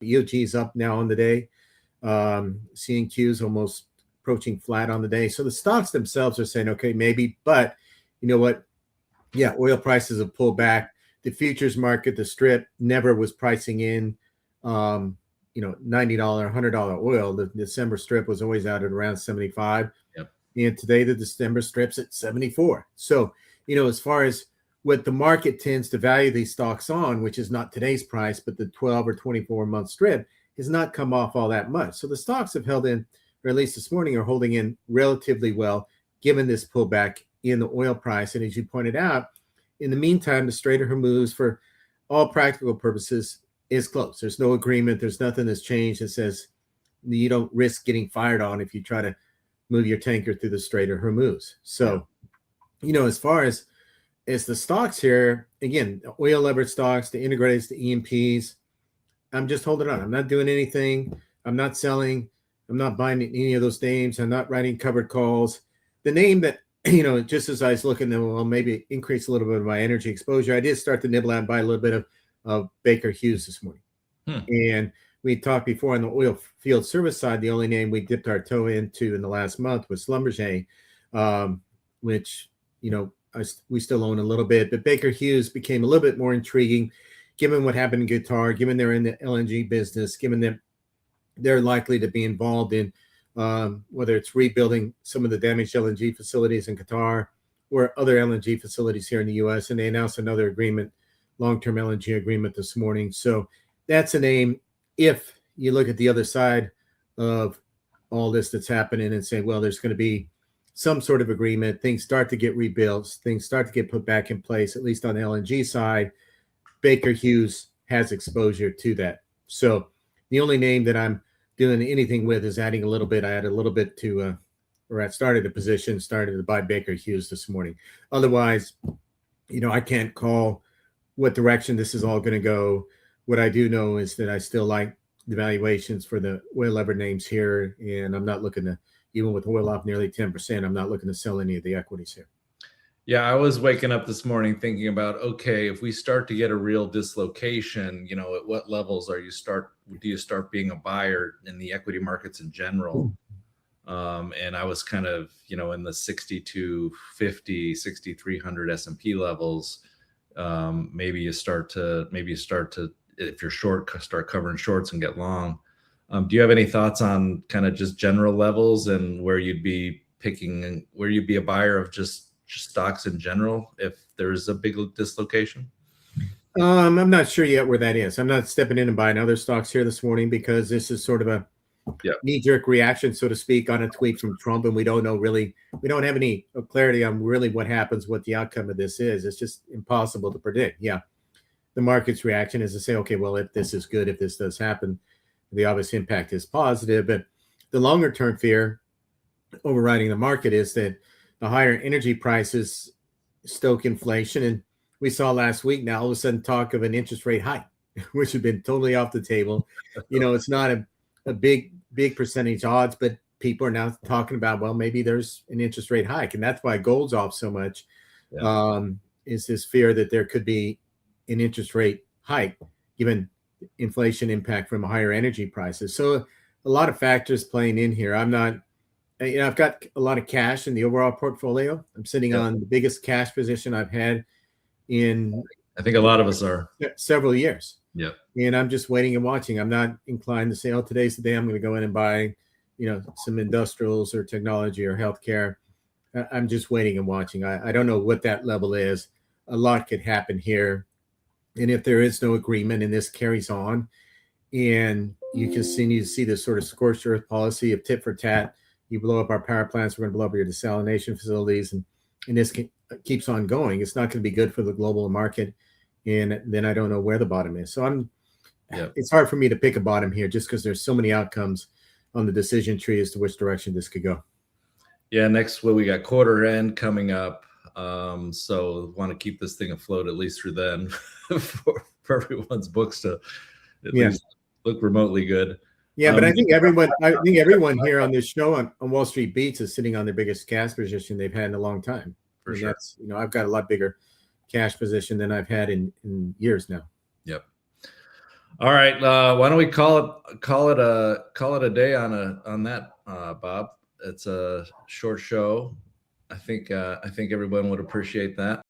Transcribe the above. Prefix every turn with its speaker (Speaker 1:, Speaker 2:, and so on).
Speaker 1: EOG's up now on the day. CNQ's almost approaching flat on the day. So the stocks themselves are saying, okay, maybe, but you know what? Yeah, oil prices have pulled back. The futures market, the strip, never was pricing in, $90, $100 oil. The December strip was always out at around 75.
Speaker 2: Yep.
Speaker 1: And today the December strip's at 74. So, as far as what the market tends to value these stocks on, which is not today's price, but the 12 or 24-month strip, has not come off all that much. So the stocks have held in, or at least this morning are holding in relatively well, given this pullback in the oil price. And as you pointed out, in the meantime, the Strait of Hormuz, for all practical purposes, is closed. There's no agreement. There's nothing that's changed that says you don't risk getting fired on if you try to move your tanker through the Strait of Hormuz. So, as far as the stocks here, again, the oil levered stocks, the integrateds, the E&Ps, I'm just holding on. I'm not doing anything. I'm not selling. I'm not buying any of those names. I'm not writing covered calls. The name that, just as I was looking at, well, maybe increase a little bit of my energy exposure, I did start to nibble out and buy a little bit of Baker Hughes this morning. And we talked before on the oil field service side, the only name we dipped our toe into in the last month was Schlumberger, which, we still own a little bit. But Baker Hughes became a little bit more intriguing, given what happened in Qatar, given they're in the LNG business, given that they're likely to be involved in whether it's rebuilding some of the damaged LNG facilities in Qatar or other LNG facilities here in the U.S. And they announced another agreement, long-term LNG agreement this morning. So that's a name. If you look at the other side of all this that's happening and say, well, there's going to be some sort of agreement, things start to get rebuilt, things start to get put back in place, at least on the LNG side, Baker Hughes has exposure to that. So the only name that I'm doing anything with is adding a little bit. I added a little bit to, or I started a position, started to buy Baker Hughes this morning. Otherwise, I can't call what direction this is all going to go. What I do know is that I still like the valuations for the oil levered names here, and I'm not looking to, even with oil off nearly 10%, I'm not looking to sell any of the equities here.
Speaker 2: Yeah, I was waking up this morning thinking about, okay, if we start to get a real dislocation, at what levels do you start being a buyer in the equity markets in general? And I was kind of, in the 6,250, 6,300 S&P levels. Maybe you start to, if you're short, start covering shorts and get long. Do you have any thoughts on kind of just general levels and where you'd be a buyer of just stocks in general if there's a big dislocation?
Speaker 1: I'm not sure yet where that is. I'm not stepping in and buying other stocks here this morning because this is sort of a knee-jerk reaction, so to speak, on a tweet from Trump, and we don't have any clarity on really what happens, what the outcome of this is. It's just impossible to predict. Yeah, the market's reaction is to say, okay, well, if this is good, if this does happen, the obvious impact is positive. But the longer-term fear overriding the market is that the higher energy prices stoke inflation. And we saw last week now all of a sudden talk of an interest rate hike, which had been totally off the table. It's not a big percentage odds, but people are now talking about, well, maybe there's an interest rate hike. And that's why gold's off so much, is this fear that there could be an interest rate hike given inflation impact from higher energy prices. So a lot of factors playing in here. I've got a lot of cash in the overall portfolio. I'm sitting on the biggest cash position I've had in,
Speaker 2: I think a lot of us are,
Speaker 1: several years.
Speaker 2: Yeah.
Speaker 1: And I'm just waiting and watching. I'm not inclined to say, oh, today's the day I'm going to go in and buy, some industrials or technology or healthcare. I'm just waiting and watching. I don't know what that level is. A lot could happen here. And if there is no agreement and this carries on and you continue to see this sort of scorched earth policy of tit for tat, you blow up our power plants, we're going to blow up your desalination facilities, and this keeps on going. It's not going to be good for the global market, and then I don't know where the bottom is. So it's hard for me to pick a bottom here just because there's so many outcomes on the decision tree as to which direction this could go.
Speaker 2: Yeah, next, we got quarter end coming up. So want to keep this thing afloat at least through then for everyone's books to at least look remotely good.
Speaker 1: Yeah, but I think everyone here on this show on Wall Street Beats is sitting on their biggest cash position they've had in a long time.
Speaker 2: For sure.
Speaker 1: That's, I've got a lot bigger cash position than I've had in years now.
Speaker 2: Yep. All right. Why don't we call it a day on that, Bob? It's a short show. I think everyone would appreciate that.